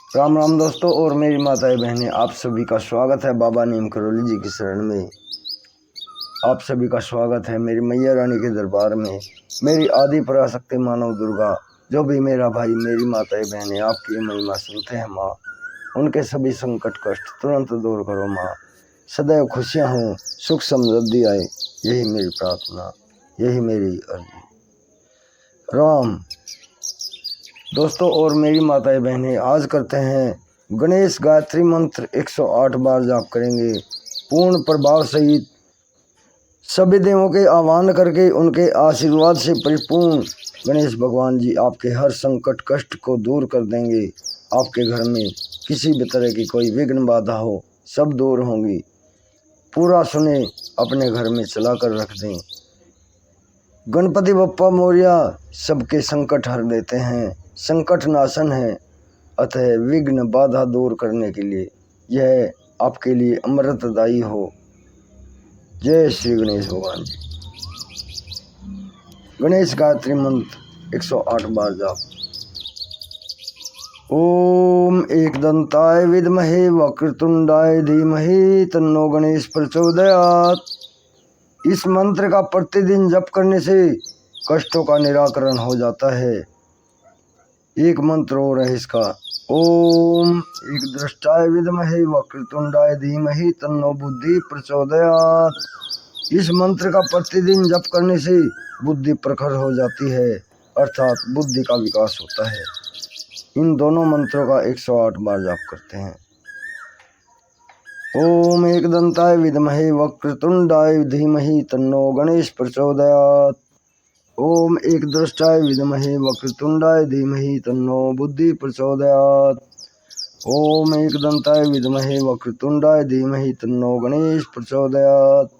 राम राम दोस्तों और मेरी माताएं बहनें, आप सभी का स्वागत है बाबा नीम करौली जी की शरण में। आप सभी का स्वागत है मेरी मैया रानी के दरबार में। मेरी आदि पराशक्ति मानव दुर्गा, जो भी मेरा भाई मेरी माताएं बहनें आपकी ये महिमा सुनते हैं माँ, उनके सभी संकट कष्ट तुरंत दूर करो माँ। सदैव खुशियाँ हों, सुख समृद्धि आए, यही मेरी प्रार्थना, यही मेरी अर्जी। राम दोस्तों और मेरी माताएं बहनें, आज करते हैं गणेश गायत्री मंत्र 108 बार जाप करेंगे। पूर्ण प्रभाव सहित सभी देवों के आह्वान करके उनके आशीर्वाद से परिपूर्ण गणेश भगवान जी आपके हर संकट कष्ट को दूर कर देंगे। आपके घर में किसी भी तरह की कोई विघ्न बाधा हो, सब दूर होंगी। पूरा सुने, अपने घर में चला कर रख दें। गणपति बप्पा मोरया सबके संकट हर देते हैं, संकट नाशन है, अतः विघ्न बाधा दूर करने के लिए यह आपके लिए अमृतदायी हो। जय श्री गणेश भगवान जी। गणेश गायत्री मंत्र 108 बार जाप। ओम एकदंताय विद्महे वक्रतुंडाय धीमहि तन्नो गणेश प्रचोदयात्। इस मंत्र का प्रतिदिन जप करने से कष्टों का निराकरण हो जाता है। एक मंत्र और है इसका, ओम एक दृष्टाय विद्महे वक्रतुंडाय धीमहि तन्नो बुद्धि प्रचोदयात्। इस मंत्र का प्रतिदिन जप करने से बुद्धि प्रखर हो जाती है, अर्थात बुद्धि का विकास होता है। इन दोनों मंत्रों का 108 बार जाप करते हैं। ओम एकदंताय विद्महे वक्रतुंडाय धीमहि तन्नो गणेश प्रचोदयात्। ओम एक दृष्टाय विद्महे वक्रतुंडाय धीमहि तन्नो बुद्धि प्रचोदयात्। ओम एक दंताय विद्महे वक्रतुंडाय धीमहि तन्नो गणेश प्रचोदयात्।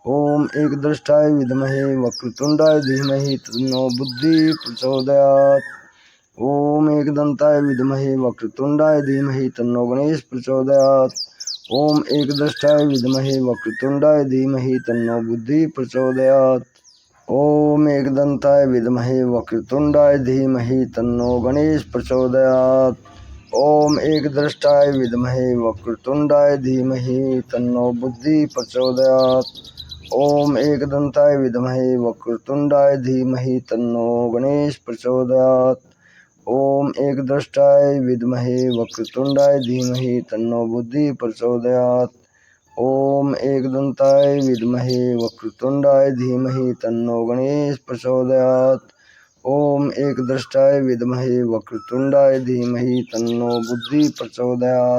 ओम एक दृष्टाय विद्महे वक्रतुंडाय धीमहि तन्नो बुद्धि प्रचोदयात्। ओम एक दंताय विद्महे वक्रतुंडाय धीमहि तन्नो गणेश प्रचोदयात्। ओम एक दृष्टाय विद्महे वक्रतुंडाय धीमहि तन्नो बुद्धि प्रचोदयात्। ओम एकदंताय विद्महे वक्रतुंडाय धीमहि तन्नो गणेश प्रचोदयात्। ओम एक दृष्टाय विद्महे वक्रतुंडाय धीमहि तन्नो बुद्धि प्रचोदयात्। ओम एकदंताय विद्महे वक्रतुंडाय धीमहि तन्नो गणेश प्रचोदयात्। ओम एक दृष्टाय विद्महे वक्रतुंडाय धीमहि तन्नो बुद्धि प्रचोदयात्। ओम एकदंताय विद्महे वक्रतुंडाय धीमहि तन्नो गणेश प्रचोदयात्। ओम एक दृष्टाय विद्महे वक्रतुंडाय धीमहि तन्नो बुद्धि प्रचोदयात्।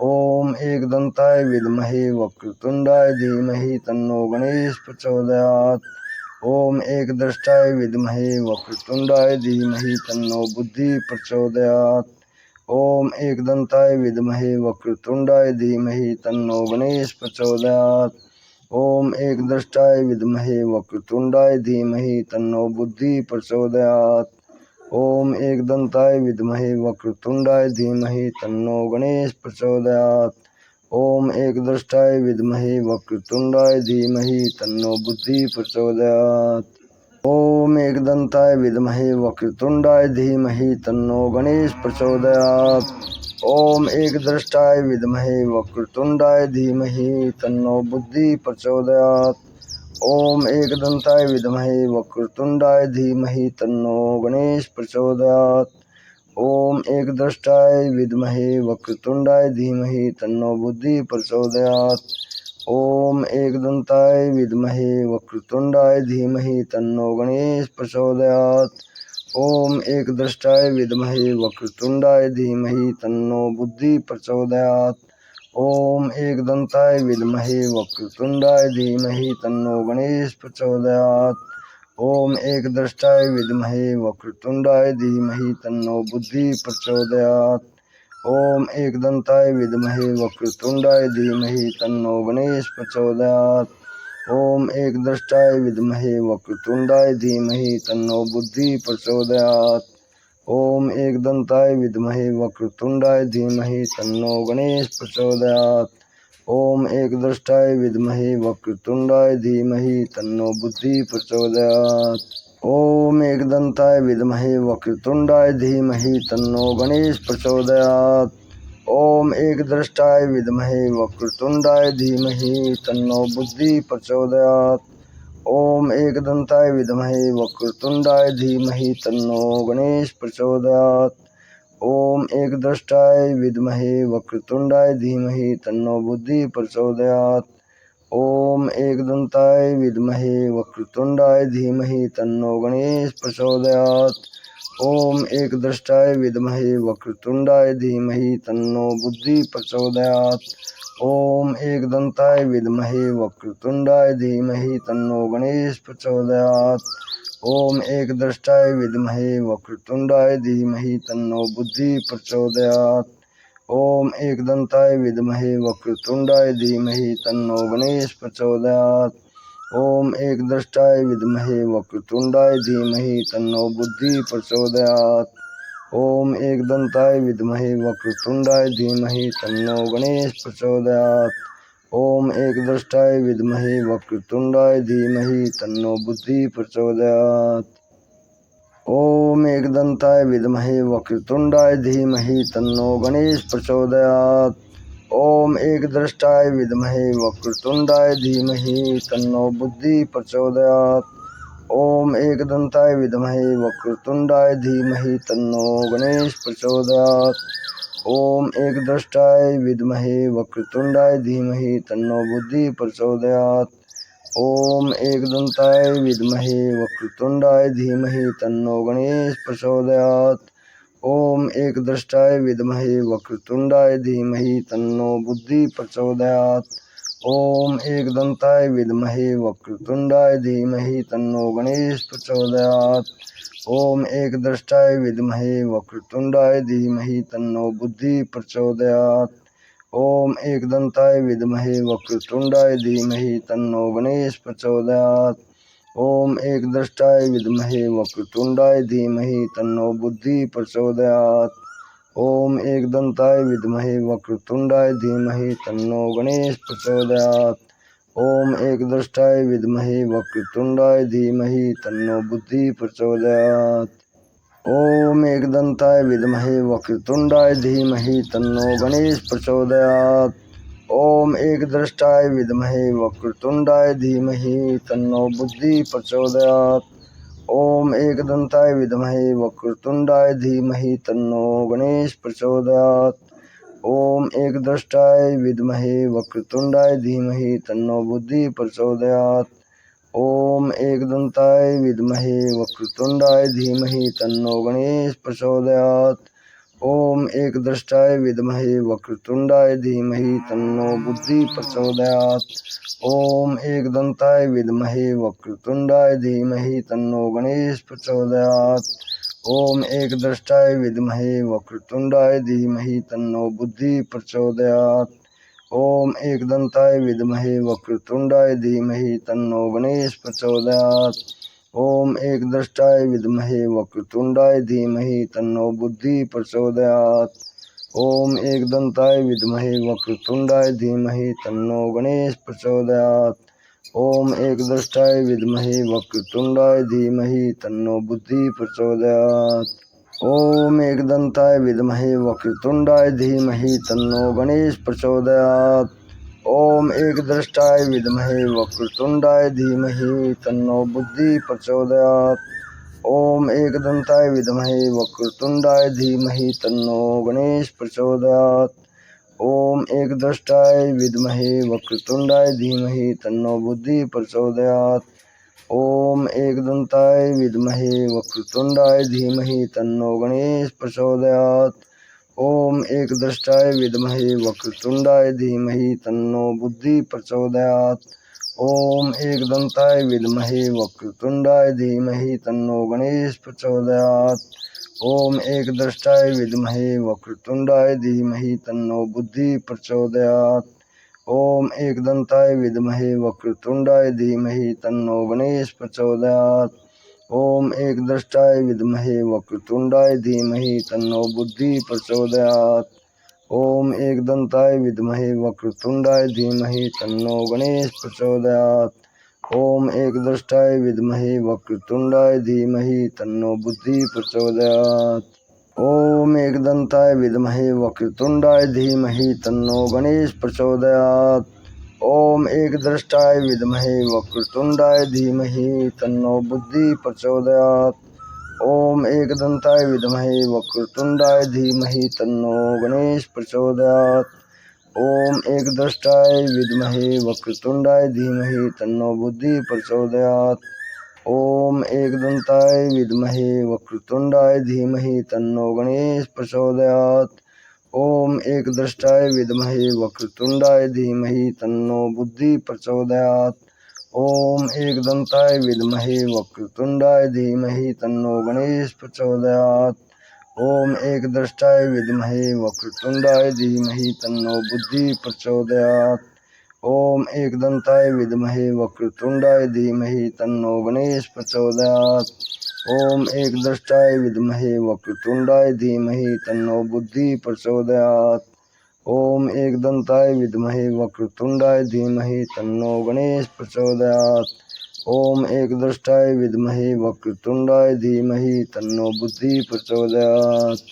ओम एकदंताय विद्महे वक्रतुंडाय धीमहि तन्नो गणेश प्रचोदयात्। ओम एक दृष्टाय विद्महे वक्रतुंडाय धीमहि तन्नो बुद्धि प्रचोदयात्। ओम एकदंताय विद्महे वक्रतुंडाय धीमहि तन्नो गणेश प्रचोदयात्। ओम एक दृष्टाय विद्महे वक्रतुंडाय धीमहि तन्नो बुद्धि प्रचोदयात्। ओम एकदंताय विद्महे वक्रतुंडाय धीमहि तन्नो गणेश प्रचोदयात्। ओम एक दृष्टाय विद्महे वक्रतुंडाय धीमहि तन्नो बुद्धि प्रचोदयात्। ओम एकदंताय विद्महे वक्रतुंडाय धीमहि तन्नो गणेश प्रचोदयात्। ओम एक दृष्टाय विद्महे वक्रतुंडाय धीमहि तन्नो बुद्धि प्रचोदयात्। ओम एकदंताय विद्महे वक्रतुंडाय धीमहि तन्नो गणेश प्रचोदयात्। ओम एक दृष्टाय विद्महे वक्रतुंडाय धीमहि तन्नो बुद्धि प्रचोदयात्। ओम एकदंताय विद्महे वक्रतुंडाय धीमहि तन्नो गणेश प्रचोदयात्। ओम एक दृष्टाय विद्महे वक्रतुंडाय धीमहि तन्नो बुद्धि प्रचोदयात्। ओम एकदंताय विद्महे वक्रतुंडाय धीमहि तन्नो गणेश प्रचोदयात्। ओम एक दृष्टाय विद्महे वक्रतुंडाय धीमहि तन्नो बुद्धि प्रचोदयात्। ओम एकदंताय विद्महे वक्रतुंडाय धीमहि तन्नो गणेश प्रचोदयात्। ओम एक दृष्टाय विद्महे वक्रतुंडाय धीमहि तन्नो बुद्धि प्रचोदयात्। ओम एकदंताय विद्महे वक्रतुंडाय धीमहि तन्नो गणेश प्रचोदयात्। ओम एक दृष्टाय विद्महे वक्रतुंडाय धीमहि तन्नो बुद्धि प्रचोदयात्। ओम एकदंताय विद्महे वक्रतुंडाय धीमहि तन्नो गणेश प्रचोदयात्। ओम एकदृष्टाय विद्महे वक्रतुंडाय धीमहि तन्नो बुद्धि प्रचोदयात्। ओम एकदंताय विद्महे वक्रतुंडाय धीमहि तन्नो गणेश प्रचोदयात्। ओम एकदृष्टाय विद्महे वक्रतुंडाय धीमहि तन्नो बुद्धि प्रचोदयात्। ओम एकदंताय विद्महे वक्रतुंडाय धीमहि तन्नो गणेश प्रचोदयात्। ओम एकदृष्टाय विद्महे वक्रतुंडाय धीमहि तन्नो बुद्धि प्रचोदयात्। ओम एकदंताय विद्महे वक्रतुंडाय धीमहि तन्नो गणेश प्रचोदयात्। ओम एकदृष्टाय विद्महे वक्रतुंडाय धीमहि तन्नो बुद्धि प्रचोदयात्। ओम एकदंताय विद्महे वक्रतुंडाय धीमहि तन्नो गणेश प्रचोदयात्। ओम एकदृष्टाय विद्महे वक्रतुंडाय धीमहि तन्नो बुद्धि प्रचोदयात्। ओम एकदंताय विद्महे वक्रतुंडाय धीमहि तन्नो गणेश प्रचोदयात्। ओम एकदृष्टाय विद्महे वक्रतुंडाय धीमहि तन्नो बुद्धि प्रचोदयात्। ओम एकदंताय विद्महे वक्रतुंडाय धीमहि तन्नो गणेश प्रचोदयात्। ओम एकदृष्टाय विद्महे वक्रतुंडाय धीमहि तन्नो बुद्धि प्रचोदयात्। ओम एकदंताय विद्महे वक्रतुंडाय धीमहि तन्नो गणेश प्रचोदयात्। ओम एकदृष्टाय विद्महे वक्रतुंडाय धीमहि तन्नो बुद्धि प्रचोदयात्। ओम एकदंताय विद्महे वक्रतुंडाय धीमहि तन्नो गणेश प्रचोदयात्। ओम एकदृष्टाय विद्महे वक्रतुंडाय धीमहि तन्नो बुद्धि प्रचोदयात्। ओम एकदंताय विद्महे वक्रतुंडाय धीमहि तन्नो गणेश प्रचोदयात्। ओम एकदृष्टाय विद्महे वक्रतुंडाय धीमहि तन्नो बुद्धि प्रचोदयात्। ओम एकदंताय विद्महे वक्रतुंडाय धीमहि तन्नो गणेश प्रचोदयात्। ओम एकदृष्टाय विद्महे वक्रतुंडाय धीमहि तन्नो बुद्धि प्रचोदयात्। ओम एकदंताय विद्महे वक्रतुंडाय धीमहि तन्नो गणेश प्रचोदयात्। ओम एकदृष्टाय विद्महे वक्रतुंडाय धीमहि तन्नो बुद्धि प्रचोदयात्। ओम एकदंताय विद्महे वक्रतुंडाय धीमहि तन्नो गणेश प्रचोदयात्। ओम एकदृष्टाय विद्महे वक्रतुंडाय धीमहि तन्नो बुद्धि प्रचोदयात्। ओम एकदंताय विद्महे वक्रतुंडाय धीमहि तन्नो गणेश प्रचोदयात्। ओम एकदृष्टाय विद्महे वक्रतुंडाय धीमहि तन्नो बुद्धि प्रचोदयात्। ओम एकदंताय विद्महे वक्रतुंडाय धीमहि तन्नो गणेश प्रचोदयात्। ओम एकदृष्टाय विद्महे वक्रतुंडाय धीमहि तन्नो बुद्धि प्रचोदयात्। ओम एकदंताय विद्महे वक्रतुंडाय धीमहि तन्नो गणेश प्रचोदयात्। ओम एकदृष्टाय विद्महे वक्रतुंडाय धीमहि तन्नो बुद्धि प्रचोदयात्। ओम एकदंताय विद्महे वक्रतुंडाय धीमहि तन्नो गणेश प्रचोदयात्। ओम एकदृष्टाय विद्महे वक्रतुंडाय धीमहि तन्नो बुद्धि प्रचोदयात्। ओम एकदंताय विद्महे वक्रतुंडाय धीमहि तन्नो गणेश प्रचोदयात्। ओम एकदृष्टाय विद्महे वक्रतुंडाय धीमहि तन्नो बुद्धि प्रचोदयात्। ओम एकदंताय विद्महे वक्रतुंडाय धीमहि तन्नो गणेश प्रचोदयात्। ओम एकदृष्टाय विद्महे वक्रतुंडाय धीमहि तन्नो बुद्धि प्रचोदयात्। ओम एकदंताय विद्महे वक्रतुंडाय धीमहि तन्नो गणेश प्रचोदयात्। ओम एकदृष्टाय विद्महे वक्रतुंडाय धीमहि तन्नो बुद्धि प्रचोदयात्। ओम एकदंताय विद्महे वक्रतुंडाय धीमहि तन्नो गणेश प्रचोदयात्। ओम एकदृष्टाय विद्महे वक्रतुंडाय धीमहि तन्नो बुद्धि प्रचोदयात्। ओम एकदंताय विद्महे वक्रतुंडाय धीमहि तन्नो गणेश प्रचोदयात्। ओम एकदृष्टाय विद्महे वक्रतुंडाय धीमहि तन्नो बुद्धि प्रचोदयात्। ओम एकदंताय विद्महे वक्रतुंडाय धीमहि तन्नो गणेश प्रचोदयात्। ओम एकदृष्टाय विद्महे वक्रतुंडाय धीमहि तन्नो बुद्धि प्रचोदयात्। ओम एकदंताय विद्महे वक्रतुंडाय धीमहि तन्नो गणेश प्रचोदयात्। ओम एकदृष्टाय विद्महे वक्रतुंडाय धीमहि तन्नो बुद्धि प्रचोदयात्। ओम एकदंताय विद्महे वक्रतुंडाय धीमहि तन्नो गणेश प्रचोदयात्। ओम एकदृष्टाय विद्महे वक्रतुंडाय धीमहि तन्नो बुद्धि प्रचोदयात्। ओम एकदंताय विद्महे वक्रतुंडाय धीमहि तन्नो गणेश प्रचोदयात्। ओम एकदृष्टाय विद्महे वक्रतुंडाय धीमहि तन्नो बुद्धि प्रचोदयात्। ओम एकदंताय विद्महे वक्रतुंडाय धीमहि तन्नो गणेश प्रचोदयात्। ओम एकदृष्टाय विद्महे वक्रतुंडाय धीमहि तन्नो बुद्धि प्रचोदयात्। ओम एकदंताय विद्महे वक्रतुंडाय धीमहि तन्नो गणेश प्रचोदयात्। ओम एकदृष्टाय विद्महे वक्रतुंडाय धीमहि तन्नो बुद्धि प्रचोदयात्। ओम एकदंताय विद्महे वक्रतुंडाय धीमहि तन्नो गणेश प्रचोदयात्। ओम एकदृष्टाय विद्महे वक्रतुंडाय धीमहि तन्नो बुद्धि प्रचोदयात्। ओम एकदंताय विद्महे वक्रतुंडाय धीमहि तन्नो गणेश प्रचोदयात्। ओम एकदृष्टाय विद्महे वक्रतुंडाय धीमहि तन्नो बुद्धि प्रचोदयात्।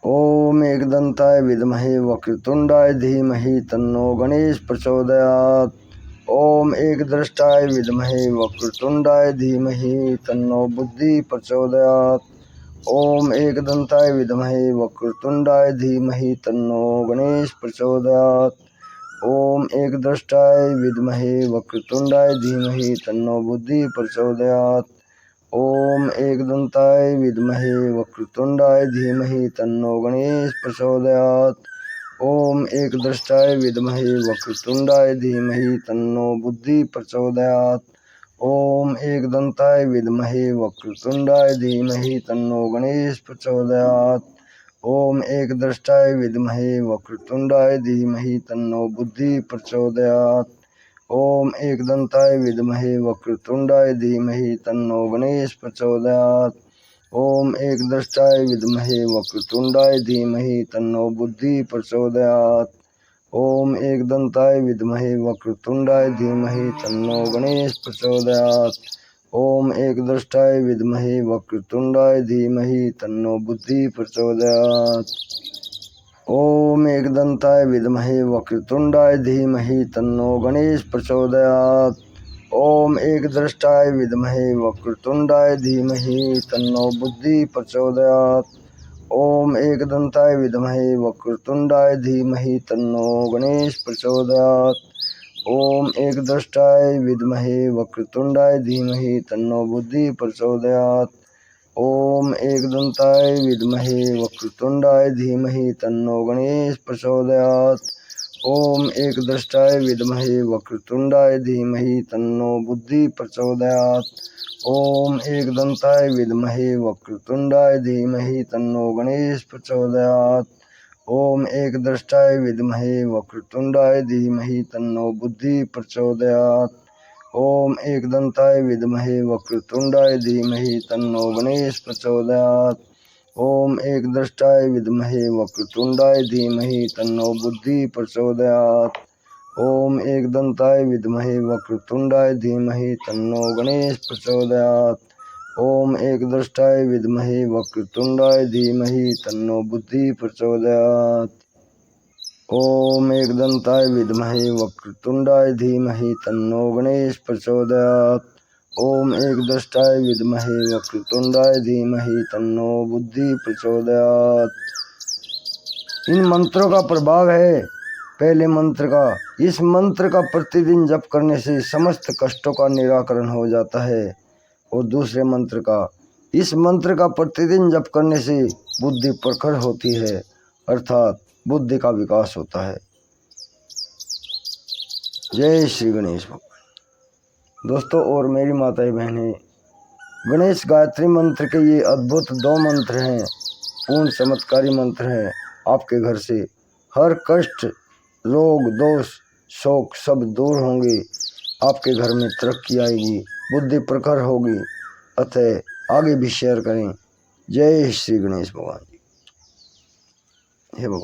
ओम एकदंताय विद्महे वक्रतुंडाय धीमहि तन्नो गणेश प्रचोदयात्। ओम एकदृष्टाय विद्महे वक्रतुंडाय धीमहि तन्नो बुद्धि प्रचोदयात्। ओम एकदंताय विद्महे वक्रतुंडाय धीमहि तन्नो गणेश प्रचोदयात्। ओम एकदृष्टाय विद्महे वक्रतुंडाय धीमहि तन्नो बुद्धि प्रचोदयात्। ओम एकदंताय विद्महे वक्रतुंडाय धीमहि तन्नो गणेश प्रचोदयात्। ओम एकदृष्टाय विद्महे वक्रतुंडाय धीमहि तन्नो बुद्धि प्रचोदयात्। ओम एकदंताय विद्महे वक्रतुंडाय धीमहि तन्नो गणेश प्रचोदयात्। ओम एकदृष्टाय विद्महे वक्रतुंडाय धीमहि तन्नो बुद्धि प्रचोदयात्। ओम एकदंताय विद्महे वक्रतुंडाय धीमहि तन्नो गणेश प्रचोदयात्। ओम एकदृष्टाय विद्महे वक्रतुंडाय धीमहि तन्नो बुद्धि प्रचोदयात्। ओम एकदंताय विद्महे वक्रतुंडाय धीमहि तन्नो गणेश प्रचोदयात्। ओम एकदृष्टाय विद्महे वक्रतुंडाय धीमहि तन्नो बुद्धि प्रचोदयात्। ओम एकदंताय विद्महे वक्रतुंडाय धीमहि तन्नो गणेश प्रचोदयात्। ओम एकदृष्टाय विद्महे वक्रतुंडाय धीमहि तन्नो बुद्धि प्रचोदयात्। ओम एकदंताय विद्महे वक्रतुंडाय धीमहि तन्नो गणेश प्रचोदयात्। ओम एकदृष्टाय विद्महे वक्रतुंडाय धीमहि तन्नो बुद्धि प्रचोदयात्। ओम एकदंताय विद्महे वक्रतुंडाय धीमहि तन्नो गणेश प्रचोदयात्। ओम एकदृष्टाय विद्महे वक्रतुंडाय धीमहि तन्नो बुद्धि प्रचोदयात्। ओम एकदंताय विद्महे वक्रतुंडाय धीमहि तन्नो गणेश प्रचोदयात्। ओम एकदृष्टाय विद्महे वक्रतुंडाय धीमहि तन्नो बुद्धि प्रचोदयात्। ओम एकदंताय विद्महे वक्रतुंडाय धीमहि तन्नो गणेश प्रचोदयात्। ओम एकदृष्टाय विद्महे वक्रतुंडाय धीमहि तन्नो बुद्धि प्रचोदयात्। ओम एकदंताय विद्महे वक्रतुंडाय धीमहि तन्नो गणेश प्रचोदयात्। ओम एकदृष्टाय विद्महे वक्रतुंडाय धीमहि तन्नो बुद्धि प्रचोदयात्। ओम एकदंताय विद्महे वक्रतुंडाय धीमहि तन्नो गणेश प्रचोदयात्। ओम एकदृष्टाय विद्महे वक्रतुंडाय धीमहि तन्नो बुद्धि प्रचोदयात्। इन मंत्रों का प्रभाव है पहले मंत्र का। इस मंत्र का प्रतिदिन जप करने से समस्त कष्टों का निराकरण हो जाता है। और दूसरे मंत्र का, इस मंत्र का प्रतिदिन जप करने से बुद्धि प्रखर होती है, अर्थात बुद्धि का विकास होता है। जय श्री गणेश भगवान। दोस्तों और मेरी माताएं बहनें, गणेश गायत्री मंत्र के ये अद्भुत 2 मंत्र हैं, पूर्ण चमत्कारी मंत्र हैं। आपके घर से हर कष्ट, रोग, दोष, शोक सब दूर होंगे। आपके घर में तरक्की आएगी, बुद्धि प्रखर होगी। अतः आगे भी शेयर करें। जय श्री गणेश भगवान जी। हे भगवान।